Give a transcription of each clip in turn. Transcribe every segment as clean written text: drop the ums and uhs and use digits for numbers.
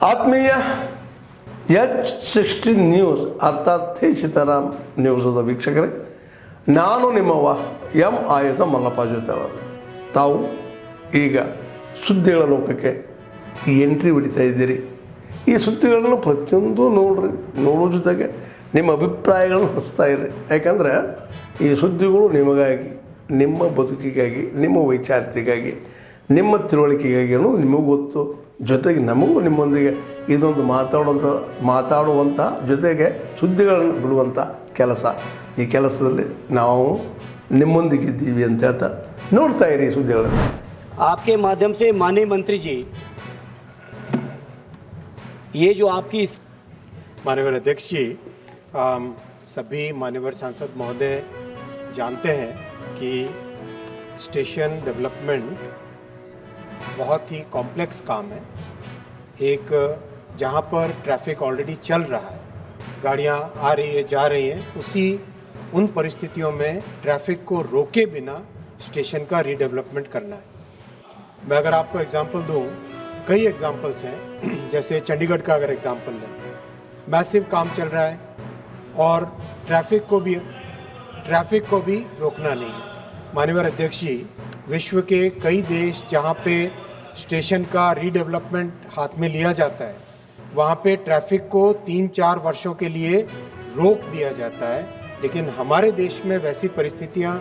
ಆತ್ಮೀಯ H16 news ಅರ್ಥಾತ್ ಥೇ ಸೀತಾರಾಮ್ ನ್ಯೂಸದ ವೀಕ್ಷಕರೇ, ನಾನು ನಿಮ್ಮವ ಎಂ ಆಯುಧ ಮಲ್ಲಪ್ಪ ಜೊತೆ ಅವರು. ತಾವು ಈಗ ಸುದ್ದಿಗಳ ಲೋಕಕ್ಕೆ ಎಂಟ್ರಿ ಹೊಡಿತಾ ಇದ್ದೀರಿ. ಈ ಸುದ್ದಿಗಳನ್ನು ಪ್ರತಿಯೊಂದು ನೋಡೋ ಜೊತೆಗೆ ನಿಮ್ಮ ಅಭಿಪ್ರಾಯಗಳನ್ನು ಹಚ್ತಾ ಇರ್ರಿ. ಯಾಕಂದರೆ ಈ ಸುದ್ದಿಗಳು ನಿಮಗಾಗಿ, ನಿಮ್ಮ ಬದುಕಿಗಾಗಿ, ನಿಮ್ಮ ವೈಚಾರಿಕೆಗಾಗಿ, ನಿಮ್ಮ ತಿಳುವಳಿಕೆಗಾಗಿ ಅನ್ನೋದು ನಿಮಗೂ ಗೊತ್ತು. ಜೊತೆಗೆ ನಮಗೂ ನಿಮ್ಮೊಂದಿಗೆ ಇದೊಂದು ಮಾತಾಡುವಂಥ ಜೊತೆಗೆ ಸುದ್ದಿಗಳನ್ನು ಬಿಡುವಂಥ ಕೆಲಸ. ಈ ಕೆಲಸದಲ್ಲಿ ನಾವು ನಿಮ್ಮೊಂದಿಗಿದ್ದೀವಿ ಅಂತ ಹೇಳ್ತಾ ನೋಡ್ತಾ ಇರಿ ಸುದ್ದಿಗಳನ್ನು. आपके माध्यम से माननीय मंत्री जी, ये जो आपकी माननीय अध्यक्ष जी, सभी माननीय सांसद महोदय जानते हैं कि स्टेशन डेवलपमेंट बहुत ही कॉम्प्लेक्स काम है. एक जहाँ पर ट्रैफिक ऑलरेडी चल रहा है, गाड़ियाँ आ रही है जा रही हैं, उन परिस्थितियों में ट्रैफिक को रोके बिना स्टेशन का रीडेवलपमेंट करना है. मैं अगर आपको एग्जांपल दूं, कई एग्जांपल्स हैं. जैसे चंडीगढ़ का अगर एग्जांपल लें, मैसिव काम चल रहा है और ट्रैफिक को भी रोकना नहीं है. माननीय अध्यक्ष जी, विश्व के कई देश जहाँ पे स्टेशन का रीडेवलपमेंट हाथ में लिया जाता है, वहाँ पे ट्रैफिक को 3-4 वर्षों के लिए रोक दिया जाता है. लेकिन हमारे देश में वैसी परिस्थितियाँ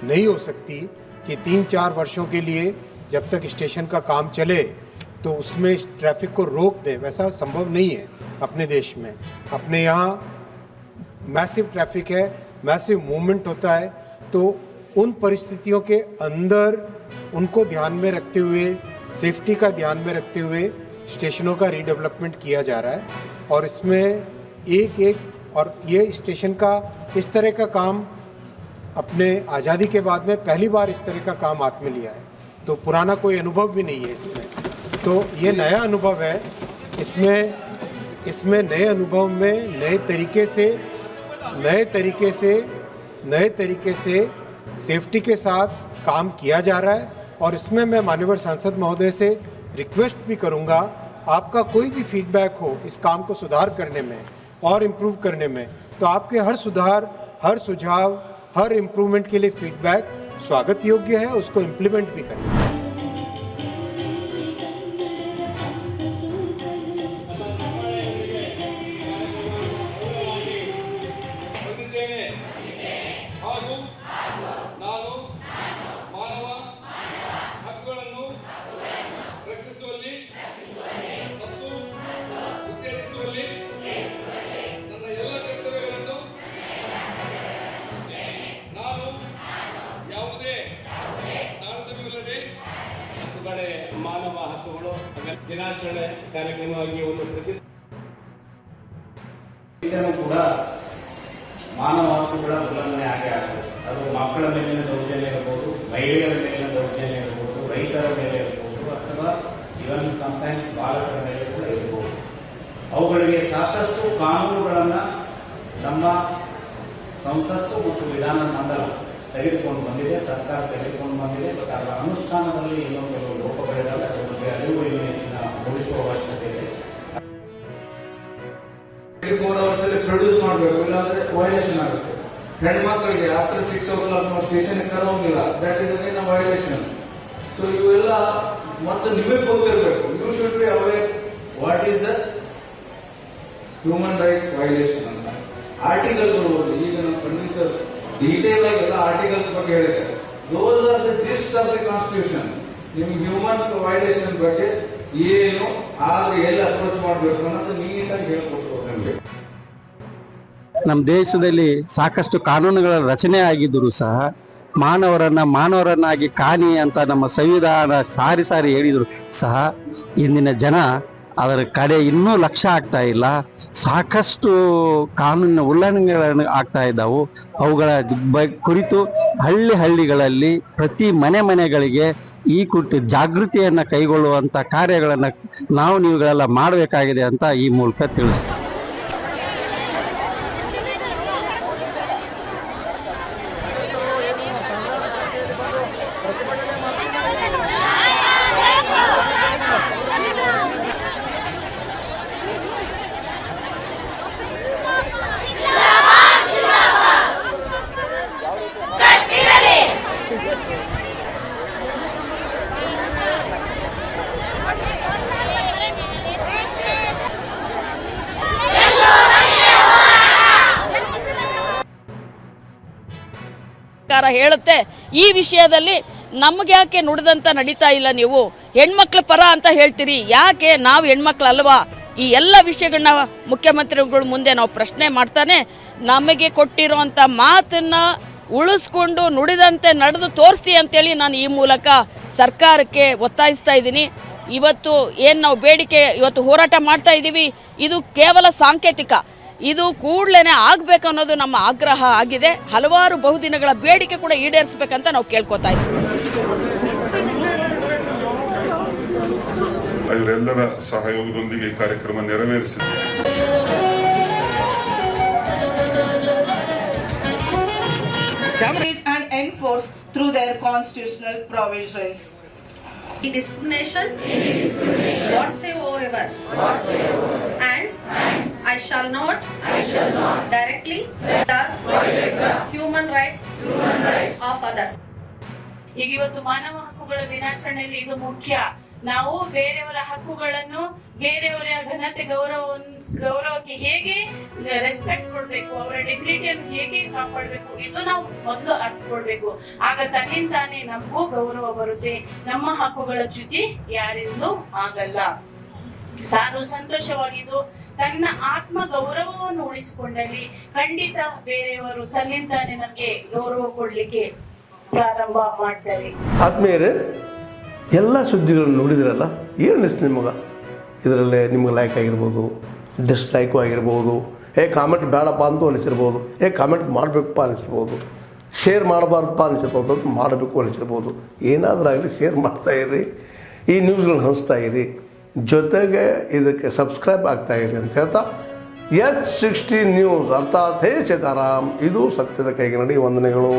नहीं हो सकती कि 3-4 वर्षों के लिए जब तक स्टेशन का काम चले तो उसमें ट्रैफिक को रोक दें. वैसा संभव नहीं है अपने देश में. अपने यहाँ मैसिव ट्रैफिक है, मैसिव मूवमेंट होता है. तो उन परिस्थितियों के अंदर उनको ध्यान में रखते हुए, सेफ्टी का ध्यान में रखते हुए स्टेशनों का रीडेवलपमेंट किया जा रहा है. और इसमें और ये स्टेशन का इस तरह का काम अपने आज़ादी के बाद में पहली बार इस तरह का काम हाथ में लिया है. तो पुराना कोई अनुभव भी नहीं है इसमें. तो ये नया अनुभव है. इसमें नए अनुभव में नए तरीके से सेफ्टी के साथ काम किया जा रहा है. और इसमें मैं माननीय सांसद महोदय से रिक्वेस्ट भी करूंगा, आपका कोई भी फीडबैक हो इस काम को सुधार करने में और इम्प्रूव करने में, तो आपके हर सुधार, हर सुझाव, हर इम्प्रूवमेंट के लिए फीडबैक स्वागत योग्य है. उसको इम्प्लीमेंट भी करें. ಮಾನವ ಹಕ್ಕುಗಳು ದಿನಾಚರಣೆ ಕಾರ್ಯಕ್ರಮವಾಗಿ ಒಂದು ಕೂಡ ಮಾನವ ಹಕ್ಕುಗಳ ಉಲ್ಲಂಘನೆ ಆಗೇ ಆಗ್ತದೆ. ಅದು ಮಕ್ಕಳ ಮೇಲಿನ ದೌರ್ಜನ್ಯ ಇರಬಹುದು, ಮಹಿಳೆಯರ ಮೇಲಿನ ದೌರ್ಜನ್ಯ ಇರಬಹುದು, ರೈತರ ಮೇಲೆ ಇರಬಹುದು, ಅಥವಾ ಇವನ್ ಸಮಟೈಮ್ಸ್ ಬಾಲಕರ ಮೇಲೆ ಕೂಡ ಇರಬಹುದು. ಅವುಗಳಿಗೆ ಸಾಕಷ್ಟು ಕಾನೂನುಗಳನ್ನು ನಮ್ಮ ಸಂಸತ್ತು ಮತ್ತು ವಿಧಾನ ಮಂಡಲ ತೆಗೆದುಕೊಂಡು ಬಂದಿದೆ, ಸರ್ಕಾರ ತೆಗೆದುಕೊಂಡು ಬಂದಿದೆ. ಬಟ್ ಅದರ ಅನುಷ್ಠಾನದಲ್ಲಿ ಇನ್ನೂ ಕೆಲವು ಲೋಪಗಳಿದ್ದಾವೆ. ಅದರ ಬಗ್ಗೆ ಅರಿವು ಇನ್ನೂ ಹೆಚ್ಚಿನ ಮೂಡಿಸುವ ಅವಶ್ಯಕತೆ ಇದೆ. 24 hours ಅಲ್ಲಿ ಪ್ರೊಡ್ಯೂಸ್ ಮಾಡಬೇಕು, ಇಲ್ಲಾಂದ್ರೆ ವೈಲೇಷನ್ ಆಗುತ್ತೆ. ಹೆಣ್ಮಕ್ಳಿಗೆ ಆಫ್ಟರ್ 6 o'clock ನಾವು ಸ್ಟೇಷನ್ ಕರೋಂಗಿಲ್ಲ, that is again a violation. So ಇವೆಲ್ಲ ಮತ್ತು ನಿಮಗೆ ಗೊತ್ತಿರಬೇಕು, you should be aware what is the human rights violation ಅಂತ. ಆರ್ಟಿಕಲ್ಗಳು ಈಗ ನಮ್ಮ ಪ್ರೊಡ್ಯೂಸರ್ ಡೀಟೇಲ್ ಆಗಿ ಎಲ್ಲ ಆರ್ಟಿಕಲ್ಸ್ ಬಗ್ಗೆ ಹೇಳಿದ್ದಾರೆ. Those are the gist of the constitution. ನಿಮ್ಗೆ ಹ್ಯೂಮನ್ ವೈಲೇಷನ್ ಬಗ್ಗೆ ಏನು ಆದ್ರೆ ಎಲ್ಲಿ ಅಪ್ರೋಚ್ ಮಾಡಬೇಕು ಅನ್ನೋದು ನೀಟಾಗಿ ಹೇಳ್ಕೊಡ್ಬೋದು ನಮಗೆ. ನಮ್ಮ ದೇಶದಲ್ಲಿ ಸಾಕಷ್ಟು ಕಾನೂನುಗಳ ರಚನೆ ಆಗಿದ್ದರೂ ಸಹ ಮಾನವರನ್ನಾಗಿ ಕಾಣಿ ಅಂತ ನಮ್ಮ ಸಂವಿಧಾನ ಸಾರಿ ಹೇಳಿದ್ರು ಸಹ ಇಂದಿನ ಜನ ಅದರ ಕಡೆ ಇನ್ನೂ ಲಕ್ಷ್ಯ ಆಗ್ತಾ ಇಲ್ಲ. ಸಾಕಷ್ಟು ಕಾನೂನಿನ ಉಲ್ಲಂಘನೆಗಳನ್ನು ಆಗ್ತಾ ಇದ್ದಾವು. ಅವುಗಳ ಕುರಿತು ಹಳ್ಳಿಗಳಲ್ಲಿ ಪ್ರತಿ ಮನೆಗಳಿಗೆ ಈ ಕುರಿತು ಜಾಗೃತಿಯನ್ನು ಕೈಗೊಳ್ಳುವಂಥ ಕಾರ್ಯಗಳನ್ನು ನೀವುಗಳೆಲ್ಲ ಮಾಡಬೇಕಾಗಿದೆ ಅಂತ ಈ ಮೂಲಕ ತಿಳಿಸ್ತೀವಿ. ಸರ್ಕಾರ ಹೇಳುತ್ತೆ. ಈ ವಿಷಯದಲ್ಲಿ ನಮಗೆ ಯಾಕೆ ನುಡಿದಂತ ನಡೀತಾ ಇಲ್ಲ? ನೀವು ಹೆಣ್ಮಕ್ಳ ಪರ ಅಂತ ಹೇಳ್ತೀರಿ, ಯಾಕೆ ನಾವು ಹೆಣ್ಮಕ್ಳಲ್ವಾ? ಈ ಎಲ್ಲ ವಿಷಯಗಳನ್ನ ಮುಖ್ಯಮಂತ್ರಿಗಳ ಮುಂದೆ ನಾವು ಪ್ರಶ್ನೆ ಮಾಡ್ತಾನೆ ನಮಗೆ ಕೊಟ್ಟಿರೋಂಥ ಮಾತನ್ನು ಉಳಿಸ್ಕೊಂಡು ನುಡಿದಂತೆ ನಡೆದು ತೋರಿಸಿ ಅಂತೇಳಿ ನಾನು ಈ ಮೂಲಕ ಸರ್ಕಾರಕ್ಕೆ ಒತ್ತಾಯಿಸ್ತಾ ಇದ್ದೀನಿ. ಇವತ್ತು ಏನು ನಾವು ಬೇಡಿಕೆ ಇವತ್ತು ಹೋರಾಟ ಮಾಡ್ತಾ ಇದ್ದೀವಿ, ಇದು ಕೇವಲ ಸಾಂಕೇತಿಕ, ಇದು ಕೂಡಲೇ ಆಗಬೇಕು ಅನ್ನೋದು ನಮ್ಮ ಆಗ್ರಹ ಆಗಿದೆ. ಹಲವಾರು ಬಹುದಿನಗಳ ಬೇಡಿಕೆ ಕೂಡ ಈಡೇರಿಸಬೇಕಂತ ನಾವು ಕೇಳ್ಕೊತಾ ಇದ್ದೀವಿ. ಇವರೆಲ್ಲರ ಸಹಯೋಗದೊಂದಿಗೆ ಈ ಕಾರ್ಯಕ್ರಮ ನೆರವೇರಿಸಿದೆ. And enforce through their constitutional provisions. Discrimination whatsoever, and I shall not directly violate the human rights of others. ಈಗ ಇವತ್ತು ಮಾನವ ಹಕ್ಕುಗಳ ದಿನಾಚರಣೆಯಲ್ಲಿ ಇದು ಮುಖ್ಯ. ನಾವು ಬೇರೆಯವರ ಹಕ್ಕುಗಳನ್ನು, ಬೇರೆಯವರ ಘನತೆ ಗೌರವಕ್ಕೆ ಹೇಗೆ ರೆಸ್ಪೆಕ್ಟ್ ಕೊಡ್ಬೇಕು, ಅವರ ಡಿಗ್ನಿಟಿಯನ್ನು ಹೇಗೆ ಕಾಪಾಡಬೇಕು, ಇದು ನಾವು ಮೊದಲು ಅರ್ಥಕೊಳ್ಬೇಕು. ಆಗ ತನ್ನಿಂದಾನೇ ನಮಗೂ ಗೌರವ ಬರುತ್ತೆ. ನಮ್ಮ ಹಕ್ಕುಗಳ ಚ್ಯುತಿ ಯಾರಿಂದಲೂ ಆಗಲ್ಲ. ತಾನು ಸಂತೋಷವಾಗಿದ್ದು ತನ್ನ ಆತ್ಮ ಗೌರವವನ್ನು ಉಳಿಸಿಕೊಂಡಲ್ಲಿ ಖಂಡಿತ ಬೇರೆಯವರು ತನ್ನಿಂದಾನೇ ನಮಗೆ ಗೌರವ ಕೊಡ್ಲಿಕ್ಕೆ ಪ್ರಾರಂಭ ಮಾಡ್ತಾರೆ. ಆದ್ಮೇಲೆ ಎಲ್ಲ ಸುದ್ದಿಗಳನ್ನು ನೋಡಿದ್ರಲ್ಲ, ಏನು ಅನಿಸ್ತು ನಿಮಗೆ? ಇದರಲ್ಲೇ ನಿಮ್ಗೆ ಲೈಕ್ ಆಗಿರ್ಬೋದು, ಡಿಸ್ಲೈಕು ಆಗಿರ್ಬೋದು, ಕಾಮೆಂಟ್ ಬೇಡಪ್ಪ ಅಂತೂ ಅನಿಸಿರ್ಬೋದು, ಕಾಮೆಂಟ್ ಮಾಡಬೇಕಪ್ಪ ಅನಿಸಿರ್ಬೋದು, ಶೇರ್ ಮಾಡಬಾರ್ದಪ್ಪ ಅನಿಸಿರ್ಬೋದು, ಅದು ಮಾಡಬೇಕು ಅನಿಸಿರ್ಬೋದು. ಏನಾದರೂ ಆಗಲಿ ಶೇರ್ ಮಾಡ್ತಾಯಿರಿ, ಈ ನ್ಯೂಸ್ಗಳನ್ನ ಹಂಚ್ತಾ ಇರಿ, ಜೊತೆಗೆ ಇದಕ್ಕೆ ಸಬ್ಸ್ಕ್ರೈಬ್ ಆಗ್ತಾಯಿರಿ ಅಂತ ಹೇಳ್ತಾ H16 ನ್ಯೂಸ್ ಅರ್ಥಾತ್ ಹೇ ಸೀತಾರಾಮ್, ಇದು ಸತ್ಯದ ಕೈಗೆ ನಡಿ. ವಂದನೆಗಳು.